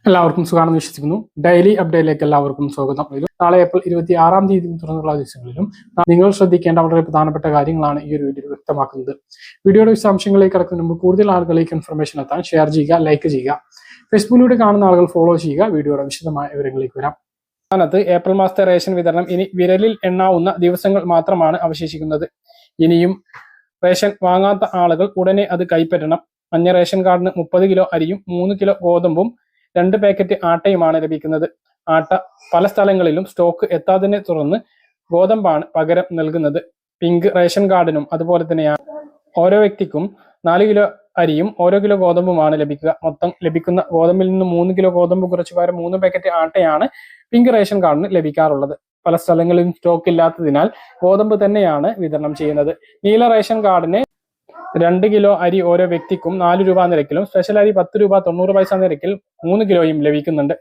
എല്ലാവർക്കും സുഖമാണെന്ന് വിശ്വസിക്കുന്നു. ഡെയിലി അപ്ഡേറ്റിലേക്ക് എല്ലാവർക്കും സ്വാഗതം. നാളെ ഏപ്രിൽ 26 തീയതി തുറന്നുള്ള ദിവസങ്ങളിലും നിങ്ങൾ ശ്രദ്ധിക്കേണ്ട വളരെ പ്രധാനപ്പെട്ട കാര്യങ്ങളാണ് ഈ ഒരു വീഡിയോ വ്യക്തമാക്കുന്നത്. വീഡിയോയുടെ വിശദാംശങ്ങളിലേക്ക് കടക്കുന്നതിന് മുമ്പ് കൂടുതൽ ആളുകളിലേക്ക് ഇൻഫർമേഷൻ എത്താൻ ഷെയർ ചെയ്യുക, ലൈക്ക് ചെയ്യുക. ഫേസ്ബുക്കിലൂടെ കാണുന്ന ആളുകൾ ഫോളോ ചെയ്യുക. വീഡിയോയുടെ വിശദമായ വിവരങ്ങളിലേക്ക് വരാം. സംസ്ഥാനത്ത് ഏപ്രിൽ മാസത്തെ റേഷൻ വിതരണം ഇനി വിരലിൽ എണ്ണാവുന്ന ദിവസങ്ങൾ മാത്രമാണ് അവശേഷിക്കുന്നത്. ഇനിയും റേഷൻ വാങ്ങാത്ത ആളുകൾ ഉടനെ അത് കൈപ്പറ്റണം. മഞ്ഞ റേഷൻ കാർഡിന് 30 കിലോ അരിയും 3 കിലോ ഗോതമ്പും 2 പാക്കറ്റ് ആട്ടയുമാണ് ലഭിക്കുന്നത്. ആട്ട പല സ്ഥലങ്ങളിലും സ്റ്റോക്ക് എത്താതിനെ തുടർന്ന് ഗോതമ്പാണ് പകരം നൽകുന്നത്. പിങ്ക് റേഷൻ കാർഡിനും അതുപോലെ തന്നെയാണ്. ഓരോ വ്യക്തിക്കും 4 കിലോ അരിയും ഓരോ കിലോ ഗോതമ്പുമാണ് ലഭിക്കുക. മൊത്തം ലഭിക്കുന്ന ഗോതമ്പിൽ നിന്ന് 3 കിലോ ഗോതമ്പ് കുറച്ച് പകരം 3 പാക്കറ്റ് ആട്ടയാണ് പിങ്ക് റേഷൻ കാർഡിന് ലഭിക്കാറുള്ളത്. പല സ്ഥലങ്ങളിലും സ്റ്റോക്ക് ഇല്ലാത്തതിനാൽ ഗോതമ്പ് തന്നെയാണ് വിതരണം ചെയ്യുന്നത്. നീല റേഷൻ കാർഡിന് 2 കിലോ അരി ഓരോ വ്യക്തിക്കും 4 രൂപ നിരക്കിലും സ്പെഷ്യൽ അരി 10 രൂപ 90 പൈസ നിരക്കിൽ 3 കിലോയും ലഭിക്കുന്നുണ്ട്.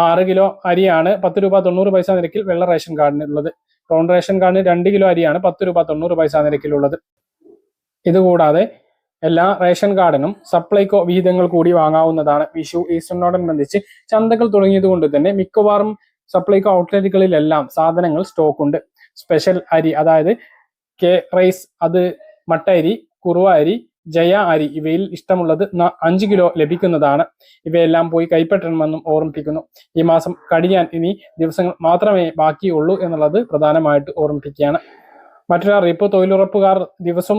6 കിലോ അരിയാണ് 10 രൂപ 90 പൈസ നിരക്കിൽ വെള്ള റേഷൻ കാർഡിനുള്ളത്. ബ്രൗൺ റേഷൻ കാർഡിന് 2 കിലോ അരിയാണ് 10 രൂപ 90 പൈസ നിരക്കിലുള്ളത്. ഇതുകൂടാതെ എല്ലാ റേഷൻ കാർഡിനും സപ്ലൈകോ വിഹിതങ്ങൾ കൂടി വാങ്ങാവുന്നതാണ്. വിഷു ഈസ്റ്ററിനോടനുബന്ധിച്ച് ചന്തകൾ തുടങ്ങിയത് കൊണ്ട് തന്നെ മിക്കവാറും സപ്ലൈകോ ഔട്ട്ലെറ്റുകളിലെല്ലാം സാധനങ്ങൾ സ്റ്റോക്ക് ഉണ്ട്. സ്പെഷ്യൽ അരി അതായത് കെ റൈസ്, അത് മട്ട അരി, കുറുവ അരി, ജയ അരി ഇവയിൽ ഇഷ്ടമുള്ളത് 5 കിലോ ലഭിക്കുന്നതാണ്. ഇവയെല്ലാം പോയി കൈപ്പറ്റണമെന്നും ഓർമ്മിപ്പിക്കുന്നു. ഈ മാസം കഴിയാൻ ഇനി ദിവസങ്ങൾ മാത്രമേ ബാക്കിയുള്ളൂ എന്നുള്ളത് പ്രധാനമായിട്ട് ഓർമ്മിപ്പിക്കുകയാണ്. മറ്റൊരു അറിയിപ്പ്, തൊഴിലുറപ്പുകാർ ദിവസം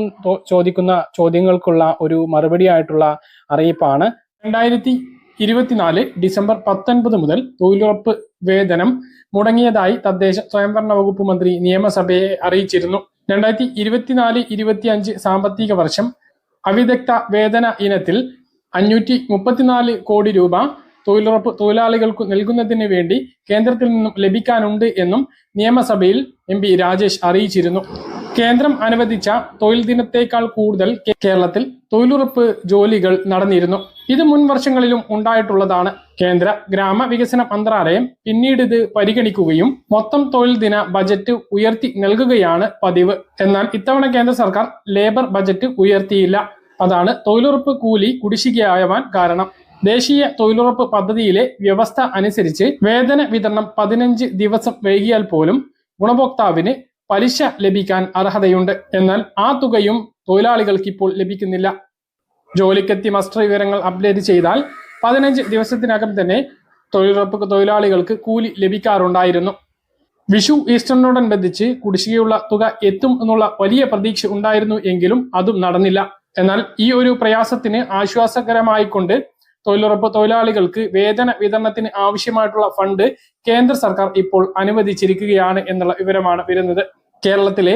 ചോദിക്കുന്ന ചോദ്യങ്ങൾക്കുള്ള ഒരു മറുപടിയായിട്ടുള്ള അറിയിപ്പാണ്. 2024 ഡിസംബർ 19 മുതൽ തൊഴിലുറപ്പ് വേതനം മുടങ്ങിയതായി തദ്ദേശ സ്വയംഭരണ വകുപ്പ് മന്ത്രി നിയമസഭയെ അറിയിച്ചിരുന്നു. 2024-25 സാമ്പത്തിക വർഷം അവിദഗ്ധ വേതന ഇനത്തിൽ 534 കോടി രൂപ തൊഴിലുറപ്പ് തൊഴിലാളികൾക്ക് നൽകുന്നതിന് വേണ്ടി കേന്ദ്രത്തിൽ നിന്നും ലഭിക്കാനുണ്ട് എന്നും നിയമസഭയിൽ MP രാജേഷ് അറിയിച്ചിരുന്നു. കേന്ദ്രം അനുവദിച്ച തൊഴിൽ ദിനത്തേക്കാൾ കൂടുതൽ കേരളത്തിൽ തൊഴിലുറപ്പ് ജോലികൾ നടന്നിരുന്നു. ഇത് മുൻ വർഷങ്ങളിലും ഉണ്ടായിട്ടുള്ളതാണ്. കേന്ദ്ര ഗ്രാമവികസന മന്ത്രാലയം പിന്നീട് ഇത് പരിഗണിക്കുകയും മൊത്തം തൊഴിൽ ദിന ബജറ്റ് ഉയർത്തി നൽകുകയാണ് പതിവ്. എന്നാൽ ഇത്തവണ കേന്ദ്ര സർക്കാർ ലേബർ ബജറ്റ് ഉയർത്തിയില്ല. അതാണ് തൊഴിലുറപ്പ് കൂലി കുടിശ്ശികയാവാൻ കാരണം. ദേശീയ തൊഴിലുറപ്പ് പദ്ധതിയിലെ വ്യവസ്ഥ അനുസരിച്ച് വേതന വിതരണം 15 ദിവസം വൈകിയാൽ പോലും ഗുണഭോക്താവിന് പലിശ ലഭിക്കാൻ അർഹതയുണ്ട്. എന്നാൽ ആ തുകയും തൊഴിലാളികൾക്ക് ഇപ്പോൾ ലഭിക്കുന്നില്ല. ജോലിക്കെത്തി മസ്റ്റർ വിവരങ്ങൾ അപ്ഡേറ്റ് ചെയ്താൽ 15 ദിവസത്തിനകം തന്നെ തൊഴിലുറപ്പ് തൊഴിലാളികൾക്ക് കൂലി ലഭിക്കാറുണ്ടായിരുന്നു. വിഷു ഈസ്റ്ററിനോടനുബന്ധിച്ച് കുടിശ്ശികയുള്ള തുക എത്തും എന്നുള്ള വലിയ പ്രതീക്ഷ ഉണ്ടായിരുന്നു എങ്കിലും അതും നടന്നില്ല. എന്നാൽ ഈ ഒരു പ്രയാസത്തിന് ആശ്വാസകരമായിക്കൊണ്ട് തൊഴിലുറപ്പ് തൊഴിലാളികൾക്ക് വേതന വിതരണത്തിന് ആവശ്യമായിട്ടുള്ള ഫണ്ട് കേന്ദ്ര സർക്കാർ ഇപ്പോൾ അനുവദിച്ചിരിക്കുകയാണ് എന്നുള്ള വിവരമാണ് വരുന്നത്. കേരളത്തിലെ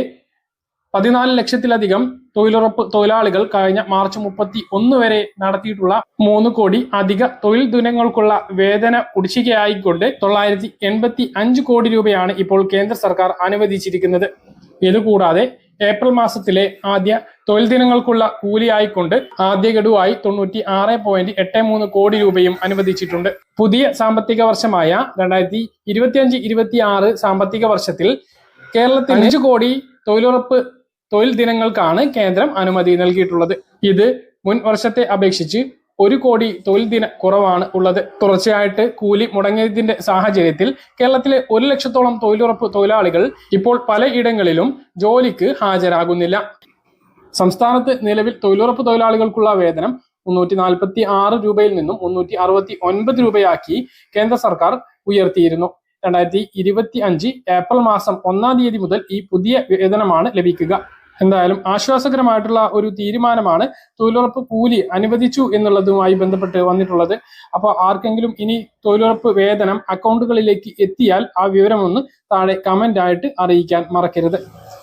14 ലക്ഷത്തിലധികം തൊഴിലുറപ്പ് തൊഴിലാളികൾ കഴിഞ്ഞ മാർച്ച് 31 വരെ നടത്തിയിട്ടുള്ള 3 കോടി അധിക തൊഴിൽ ദിനങ്ങൾക്കുള്ള വേതന കുടിശ്ശികയായിക്കൊണ്ട് 985 കോടി രൂപയാണ് ഇപ്പോൾ കേന്ദ്ര സർക്കാർ അനുവദിച്ചിരിക്കുന്നത്. ഇതുകൂടാതെ ഏപ്രിൽ മാസത്തിലെ ആദ്യ തൊഴിൽ ദിനങ്ങൾക്കുള്ള കൂലിയായിക്കൊണ്ട് ആദ്യ ഗഡുവായി 96.83 കോടി രൂപയും അനുവദിച്ചിട്ടുണ്ട്. പുതിയ സാമ്പത്തിക വർഷമായ 2025-26 സാമ്പത്തിക വർഷത്തിൽ കേരളത്തിൽ 5 കോടി തൊഴിലുറപ്പ് തൊഴിൽ ദിനങ്ങൾക്കാണ് കേന്ദ്രം അനുമതി നൽകിയിട്ടുള്ളത്. ഇത് മുൻ വർഷത്തെ അപേക്ഷിച്ച് 1 കോടി തൊഴിൽ ദിന കുറവാണ് ഉള്ളത്. തുടർച്ചയായിട്ട് കൂലി മുടങ്ങിയതിന്റെ സാഹചര്യത്തിൽ കേരളത്തിലെ 1 ലക്ഷത്തോളം തൊഴിലുറപ്പ് തൊഴിലാളികൾ ഇപ്പോൾ പലയിടങ്ങളിലും ജോലിക്ക് ഹാജരാകുന്നില്ല. സംസ്ഥാനത്ത് നിലവിൽ തൊഴിലുറപ്പ് തൊഴിലാളികൾക്കുള്ള വേതനം 346 രൂപയിൽ നിന്നും 369 രൂപയാക്കി കേന്ദ്ര സർക്കാർ ഉയർത്തിയിരുന്നു. 2025 ഏപ്രിൽ മാസം 1 തീയതി മുതൽ ഈ പുതിയ വേതനമാണ് ലഭിക്കുക. എന്തായാലും ആശ്വാസകരമായിട്ടുള്ള ഒരു തീരുമാനമാണ് തൊഴിലുറപ്പ് കൂലി അനുവദിച്ചു എന്നുള്ളതുമായി ബന്ധപ്പെട്ട് വന്നിട്ടുള്ളത്. അപ്പോൾ ആർക്കെങ്കിലും ഇനി തൊഴിലുറപ്പ് വേതനം അക്കൗണ്ടുകളിലേക്ക് എത്തിയാൽ ആ വിവരം ഒന്ന് താഴെ കമന്റ് ആയിട്ട് അറിയിക്കാൻ മറക്കരുത്.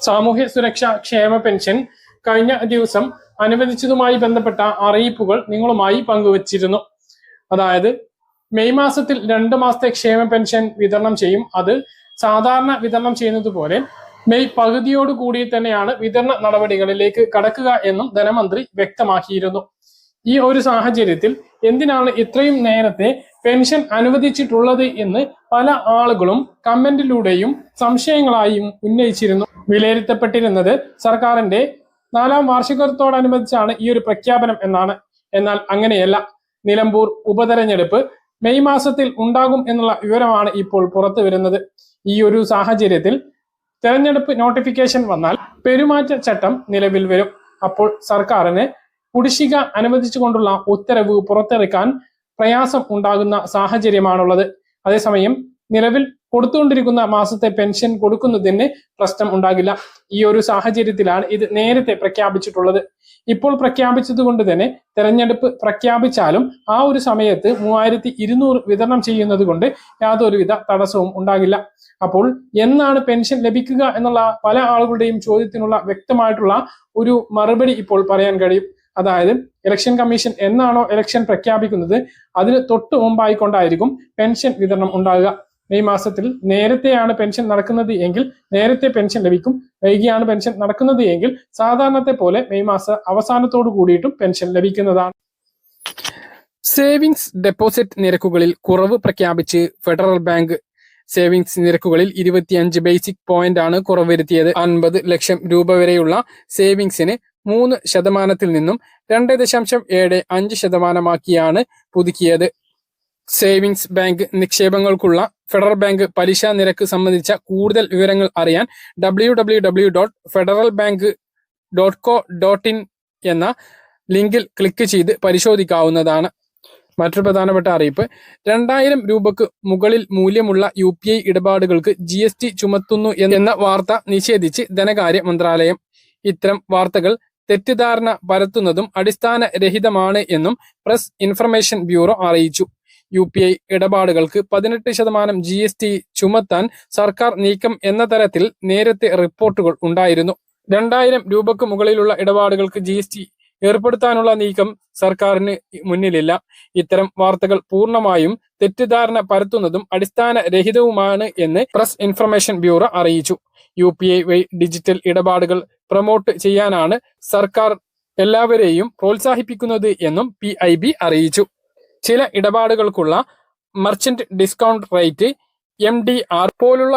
സാമൂഹ്യ സുരക്ഷാ ക്ഷേമ പെൻഷൻ കഴിഞ്ഞ ദിവസം അനുവദിച്ചതുമായി ബന്ധപ്പെട്ട അറിയിപ്പുകൾ നിങ്ങളുമായി പങ്കുവച്ചിരുന്നു. അതായത് മെയ് മാസത്തിൽ 2 മാസത്തെ ക്ഷേമ പെൻഷൻ വിതരണം ചെയ്യും. അത് സാധാരണ വിതരണം ചെയ്യുന്നത് പോലെ മെയ് പകുതിയോട് കൂടി തന്നെയാണ് വിതരണ നടപടികളിലേക്ക് കടക്കുക എന്നും ധനമന്ത്രി വ്യക്തമാക്കിയിരുന്നു. ഈ ഒരു സാഹചര്യത്തിൽ എന്തിനാണ് ഇത്രയും നേരത്തെ പെൻഷൻ അനുവദിച്ചിട്ടുള്ളത് എന്ന് പല ആളുകളും കമന്റിലൂടെയും സംശയങ്ങളായും ഉന്നയിച്ചിരുന്നു. വിലയിരുത്തപ്പെട്ടിരുന്നത് സർക്കാരിന്റെ 4ാം വാർഷികത്തോടനുബന്ധിച്ചാണ് ഈ ഒരു പ്രഖ്യാപനം എന്നാണ്. എന്നാൽ അങ്ങനെയല്ല. നിലമ്പൂർ ഉപതെരഞ്ഞെടുപ്പ് മെയ് മാസത്തിൽ ഉണ്ടാകും എന്നുള്ള വിവരമാണ് ഇപ്പോൾ പുറത്തു വരുന്നത്. ഈ ഒരു സാഹചര്യത്തിൽ തെരഞ്ഞെടുപ്പ് നോട്ടിഫിക്കേഷൻ വന്നാൽ പെരുമാറ്റച്ചട്ടം നിലവിൽ വരും. അപ്പോൾ സർക്കാരിന് കുടിശ്ശിക അനുവദിച്ചുകൊണ്ടുള്ള ഉത്തരവ് പുറത്തിറക്കാൻ പ്രയാസം ഉണ്ടാകുന്ന സാഹചര്യമാണുള്ളത്. അതേസമയം നിലവിൽ കൊടുത്തുകൊണ്ടിരിക്കുന്ന മാസത്തെ പെൻഷൻ കൊടുക്കുന്നതിന് പ്രശ്നം ഉണ്ടാകില്ല. ഈ ഒരു സാഹചര്യത്തിലാണ് ഇത് നേരത്തെ പ്രഖ്യാപിച്ചിട്ടുള്ളത്. ഇപ്പോൾ പ്രഖ്യാപിച്ചത് കൊണ്ട് തന്നെ തെരഞ്ഞെടുപ്പ് പ്രഖ്യാപിച്ചാലും ആ ഒരു സമയത്ത് 3200 വിതരണം ചെയ്യുന്നത് കൊണ്ട് യാതൊരുവിധ തടസ്സവും ഉണ്ടാകില്ല. അപ്പോൾ എന്നാണ് പെൻഷൻ ലഭിക്കുക എന്നുള്ള പല ആളുകളുടെയും ചോദ്യത്തിനുള്ള വ്യക്തമായിട്ടുള്ള ഒരു മറുപടി ഇപ്പോൾ പറയാൻ കഴിയും. അതായത് ഇലക്ഷൻ കമ്മീഷൻ എന്നാണോ ഇലക്ഷൻ പ്രഖ്യാപിക്കുന്നത് അതിന് തൊട്ട് മുമ്പായിക്കൊണ്ടായിരിക്കും പെൻഷൻ വിതരണം ഉണ്ടാകുക. മെയ് മാസത്തിൽ നേരത്തെയാണ് പെൻഷൻ നടക്കുന്നത് എങ്കിൽ നേരത്തെ പെൻഷൻ ലഭിക്കും. വൈകിയാണ് പെൻഷൻ നടക്കുന്നത് എങ്കിൽ സാധാരണത്തെ പോലെ മെയ് മാസ അവസാനത്തോടു കൂടിയിട്ടും പെൻഷൻ ലഭിക്കുന്നതാണ്. സേവിങ്സ് ഡെപ്പോസിറ്റ് നിരക്കുകളിൽ കുറവ് പ്രഖ്യാപിച്ച് ഫെഡറൽ ബാങ്ക്. സേവിങ്സ് നിരക്കുകളിൽ 25 ബേസിക് പോയിന്റ് ആണ് കുറവ് വരുത്തിയത്. 50 ലക്ഷം രൂപ വരെയുള്ള സേവിങ്സിന് 3% നിന്നും 2.75% പുതുക്കിയത്. സേവിങ്സ് ബാങ്ക് നിക്ഷേപങ്ങൾക്കുള്ള ഫെഡറൽ ബാങ്ക് പലിശ നിരക്ക് സംബന്ധിച്ച കൂടുതൽ വിവരങ്ങൾ അറിയാൻ www.federalbank.co.in എന്ന ലിങ്കിൽ ക്ലിക്ക് ചെയ്ത് പരിശോധിക്കാവുന്നതാണ്. മറ്റൊരു പ്രധാനപ്പെട്ട അറിയിപ്പ്, 2000 രൂപക്ക് മുകളിൽ മൂല്യമുള്ള UPI ഇടപാടുകൾക്ക് GST ചുമത്തുന്നു എന്ന വാർത്ത നിഷേധിച്ച് ധനകാര്യ മന്ത്രാലയം. ഇത്തരം വാർത്തകൾ തെറ്റിദ്ധാരണ പരത്തുന്നതും അടിസ്ഥാനരഹിതമാണ് എന്നും പ്രസ് ഇൻഫർമേഷൻ ബ്യൂറോ അറിയിച്ചു. UPI ഇടപാടുകൾക്ക് 18% GST ചുമത്താൻ സർക്കാർ നീക്കം എന്ന തരത്തിൽ നേരത്തെ റിപ്പോർട്ടുകൾ ഉണ്ടായിരുന്നു. 2000 രൂപക്ക് മുകളിലുള്ള ഇടപാടുകൾക്ക് GST ഏർപ്പെടുത്താനുള്ള നീക്കം സർക്കാരിന് മുന്നിലില്ല. ഇത്തരം വാർത്തകൾ പൂർണ്ണമായും തെറ്റിദ്ധാരണ പരത്തുന്നതും അടിസ്ഥാനരഹിതവുമാണ് എന്ന് പ്രസ് ഇൻഫർമേഷൻ ബ്യൂറോ അറിയിച്ചു. UPI വഴി ഡിജിറ്റൽ ഇടപാടുകൾ പ്രൊമോട്ട് ചെയ്യാനാണ് സർക്കാർ എല്ലാവരെയും പ്രോത്സാഹിപ്പിക്കുന്നത് എന്നും PIB അറിയിച്ചു. ചില ഇടപാടുകൾക്കുള്ള മർച്ചന്റ് ഡിസ്കൗണ്ട് റേറ്റ് MDR പോലുള്ള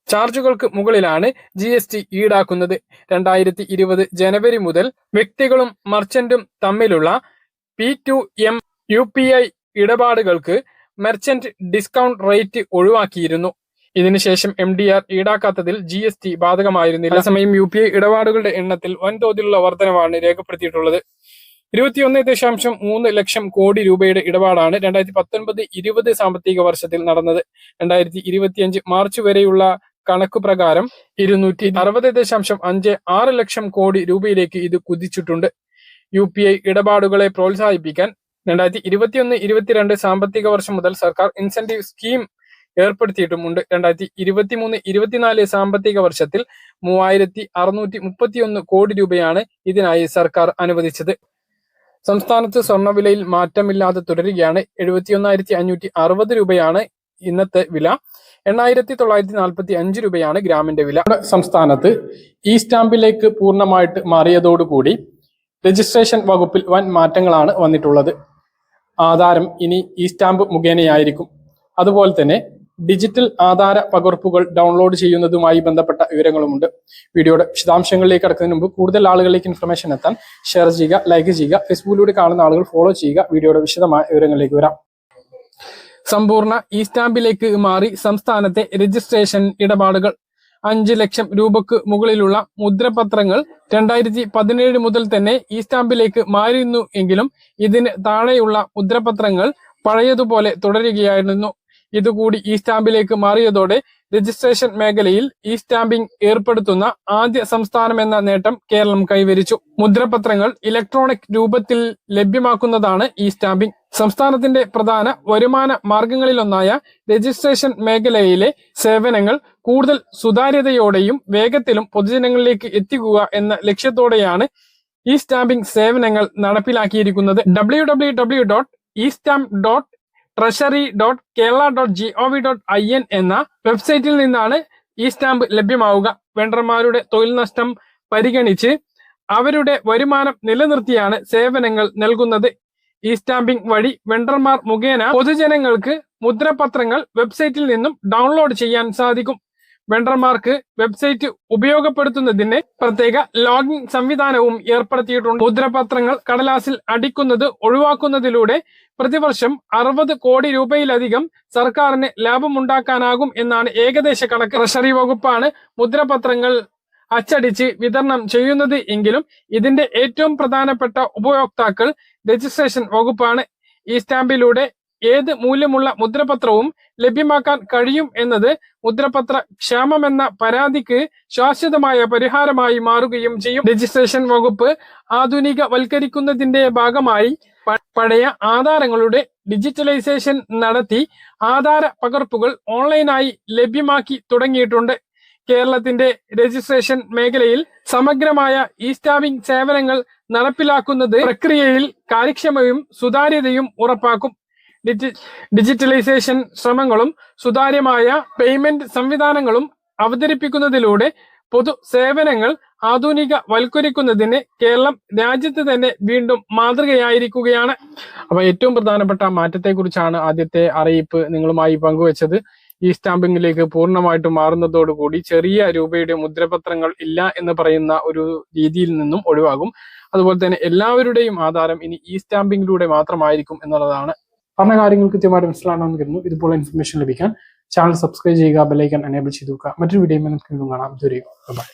ചാർജുകൾക്ക് മുകളിലാണ് GST ഈടാക്കുന്നത്. 2020 ജനുവരി മുതൽ വ്യക്തികളും മർച്ചന്റും തമ്മിലുള്ള P2M UPI ഇടപാടുകൾക്ക് മെർച്ചന്റ് ഡിസ്കൗണ്ട് റേറ്റ് ഒഴിവാക്കിയിരുന്നു. ഇതിനുശേഷം MDR ഈടാക്കാത്തതിൽ GST ബാധകമായിരുന്നില്ല. അതേസമയം UPI ഇടപാടുകളുടെ എണ്ണത്തിൽ വൻതോതിലുള്ള വർധനവാണ് രേഖപ്പെടുത്തിയിട്ടുള്ളത്. 21.3 ലക്ഷം കോടി രൂപയുടെ ഇടപാടാണ് 2019-20 സാമ്പത്തിക വർഷത്തിൽ നടന്നത്. 2025 മാർച്ച് വരെയുള്ള കണക്കു പ്രകാരം 260.56 ലക്ഷം കോടി രൂപയിലേക്ക് ഇത് കുതിച്ചിട്ടുണ്ട്. UPI ഇടപാടുകളെ പ്രോത്സാഹിപ്പിക്കാൻ 2021-22 സാമ്പത്തിക വർഷം മുതൽ സർക്കാർ ഇൻസെന്റീവ് സ്കീം ഏർപ്പെടുത്തിയിട്ടുമുണ്ട്. 2023-24 സാമ്പത്തിക വർഷത്തിൽ 3631 കോടി രൂപയാണ് ഇതിനായി സർക്കാർ അനുവദിച്ചത്. സംസ്ഥാനത്ത് സ്വർണ്ണവിലയിൽ മാറ്റമില്ലാതെ തുടരുകയാണ്. 71,560 രൂപയാണ് ഇന്നത്തെ വില. 8,945 രൂപയാണ് ഗ്രാമിന്റെ വില. സംസ്ഥാനത്ത് ഈ സ്റ്റാമ്പിലേക്ക് പൂർണ്ണമായിട്ട് മാറിയതോടുകൂടി രജിസ്ട്രേഷൻ വകുപ്പിൽ വൻ മാറ്റങ്ങളാണ് വന്നിട്ടുള്ളത്. ആധാരം ഇനി ഈ സ്റ്റാമ്പ് മുഖേനയായിരിക്കും. അതുപോലെ തന്നെ ഡിജിറ്റൽ ആധാര പകർപ്പുകൾ ഡൗൺലോഡ് ചെയ്യുന്നതുമായി ബന്ധപ്പെട്ട വിവരങ്ങളുമുണ്ട്. വീഡിയോയുടെ വിശദാംശങ്ങളിലേക്ക് കടക്കുന്നതിന് മുമ്പ് കൂടുതൽ ആളുകളിലേക്ക് ഇൻഫർമേഷൻ എത്താൻ ഷെയർ ചെയ്യുക, ലൈക്ക് ചെയ്യുക. ഫേസ്ബുക്കിലൂടെ കാണുന്ന ആളുകൾ ഫോളോ ചെയ്യുക. വീഡിയോയുടെ വിശദമായ വിവരങ്ങളിലേക്ക് വരാം. സമ്പൂർണ്ണ ഇ സ്റ്റാമ്പിലേക്ക് മാറി സംസ്ഥാനത്തെ രജിസ്ട്രേഷൻ ഇടപാടുകൾ. 5 ലക്ഷം രൂപക്ക് മുകളിലുള്ള മുദ്രപത്രങ്ങൾ 2017 മുതൽ തന്നെ ഇ സ്റ്റാമ്പിലേക്ക് മാറിയിരുന്നു എങ്കിലും ഇതിന് താഴെയുള്ള മുദ്രപത്രങ്ങൾ പഴയതുപോലെ തുടരുകയായിരുന്നു. ഇതുകൂടി ഇ സ്റ്റാമ്പിലേക്ക് മാറിയതോടെ രജിസ്ട്രേഷൻ മേഖലയിൽ ഇ സ്റ്റാമ്പിംഗ് ഏർപ്പെടുത്തുന്ന ആദ്യ സംസ്ഥാനം എന്ന നേട്ടം കേരളം കൈവരിച്ചു. മുദ്രപത്രങ്ങൾ ഇലക്ട്രോണിക് രൂപത്തിൽ ലഭ്യമാക്കുന്നതാണ് ഇ സ്റ്റാമ്പിംഗ്. സംസ്ഥാനത്തിന്റെ പ്രധാന വരുമാന മാർഗങ്ങളിലൊന്നായ രജിസ്ട്രേഷൻ മേഖലയിലെ സേവനങ്ങൾ കൂടുതൽ സുതാര്യതയോടെയും വേഗത്തിലും പൊതുജനങ്ങളിലേക്ക് എത്തിക്കുക എന്ന ലക്ഷ്യത്തോടെയാണ് ഇ സ്റ്റാമ്പിംഗ് സേവനങ്ങൾ നടപ്പിലാക്കിയിരിക്കുന്നത്. www.estamp.treasury.kerala.gov.in എന്ന വെബ്സൈറ്റിൽ നിന്നാണ് ഈ സ്റ്റാമ്പ് ലഭ്യമാവുക. വെണ്ടർമാരുടെ തൊഴിൽ നഷ്ടം പരിഗണിച്ച് അവരുടെ വരുമാനം നിലനിർത്തിയാണ് സേവനങ്ങൾ നൽകുന്നത്. ഇ സ്റ്റാമ്പിംഗ് വഴി വെണ്ടർമാർ മുഖേന പൊതുജനങ്ങൾക്ക് മുദ്രപത്രങ്ങൾ വെബ്സൈറ്റിൽ നിന്നും ഡൗൺലോഡ് ചെയ്യാൻ സാധിക്കും. വെണ്ടർമാർക്ക് വെബ്സൈറ്റ് ഉപയോഗപ്പെടുത്തുന്നതിന് പ്രത്യേക ലോഗിൻ സംവിധാനവും ഏർപ്പെടുത്തിയിട്ടുണ്ട്. മുദ്രപത്രങ്ങൾ കടലാസിൽ അടിക്കുന്നത് ഒഴിവാക്കുന്നതിലൂടെ പ്രതിവർഷം 60 കോടി രൂപയിലധികം സർക്കാരിന് ലാഭമുണ്ടാക്കാനാകും എന്നാണ് ഏകദേശ കണക്ക്. ട്രഷറി വകുപ്പാണ് മുദ്രപത്രങ്ങൾ അച്ചടിച്ച് വിതരണം ചെയ്യുന്നത് എങ്കിലും ഇതിന്റെ ഏറ്റവും പ്രധാനപ്പെട്ട ഉപയോക്താക്കൾ രജിസ്ട്രേഷൻ വകുപ്പാണ്. ഈ സ്റ്റാമ്പിലൂടെ ഏത് മൂല്യമുള്ള മുദ്രപത്രവും ലഭ്യമാക്കാൻ കഴിയും എന്നത് മുദ്രപത്ര ക്ഷാമമെന്ന പരാതിക്ക് ശാശ്വതമായ പരിഹാരമായി മാറുകയും ചെയ്യും. രജിസ്ട്രേഷൻ വകുപ്പ് ആധുനികവൽക്കരിക്കുന്നതിന്റെ ഭാഗമായി പഴയ ആധാരങ്ങളുടെ ഡിജിറ്റലൈസേഷൻ നടത്തി ആധാര പകർപ്പുകൾ ഓൺലൈനായി ലഭ്യമാക്കി തുടങ്ങിയിട്ടുണ്ട്. കേരളത്തിന്റെ രജിസ്ട്രേഷൻ മേഖലയിൽ സമഗ്രമായ ഇ സ്റ്റാമ്പിംഗ് സേവനങ്ങൾ നടപ്പിലാക്കുന്നത് പ്രക്രിയയിൽ കാര്യക്ഷമതയും സുതാര്യതയും ഉറപ്പാക്കും. ഡിജിറ്റലൈസേഷൻ ശ്രമങ്ങളും സുതാര്യമായ പേയ്മെന്റ് സംവിധാനങ്ങളും അവതരിപ്പിക്കുന്നതിലൂടെ പൊതു സേവനങ്ങൾ ആധുനികവൽക്കരിക്കുന്നതിന് കേരളം രാജ്യത്ത് തന്നെ വീണ്ടും മാതൃകയായിരിക്കുകയാണ്. അപ്പൊ ഏറ്റവും പ്രധാനപ്പെട്ട മാറ്റത്തെക്കുറിച്ചാണ് ആദ്യത്തെ അറിയിപ്പ് നിങ്ങളുമായി പങ്കുവച്ചത്. ഈ സ്റ്റാമ്പിങ്ങിലേക്ക് പൂർണ്ണമായിട്ടും മാറുന്നതോടുകൂടി ചെറിയ രൂപയുടെ മുദ്രപത്രങ്ങൾ ഇല്ല എന്ന് പറയുന്ന ഒരു രീതിയിൽ നിന്നും ഒഴിവാകും. അതുപോലെ തന്നെ എല്ലാവരുടെയും ആധാരം ഇനി ഈ സ്റ്റാമ്പിങ്ങിലൂടെ മാത്രമായിരിക്കും എന്നുള്ളതാണ്. പറഞ്ഞ കാര്യങ്ങൾ കൃത്യമായിട്ട് മനസ്സിലാണെന്ന് കരുതുന്നു. ഇതുപോലെ ഇൻഫർമേഷൻ ലഭിക്കാൻ ചാനൽ സബ്സ്ക്രൈബ് ചെയ്യുക, ബെൽ ഐക്കൺ എനേബിൾ ചെയ്തു വെക്കുക. മറ്റൊരു വീഡിയോയിൽ നമുക്ക് വീണ്ടും കാണാം. ബൈ.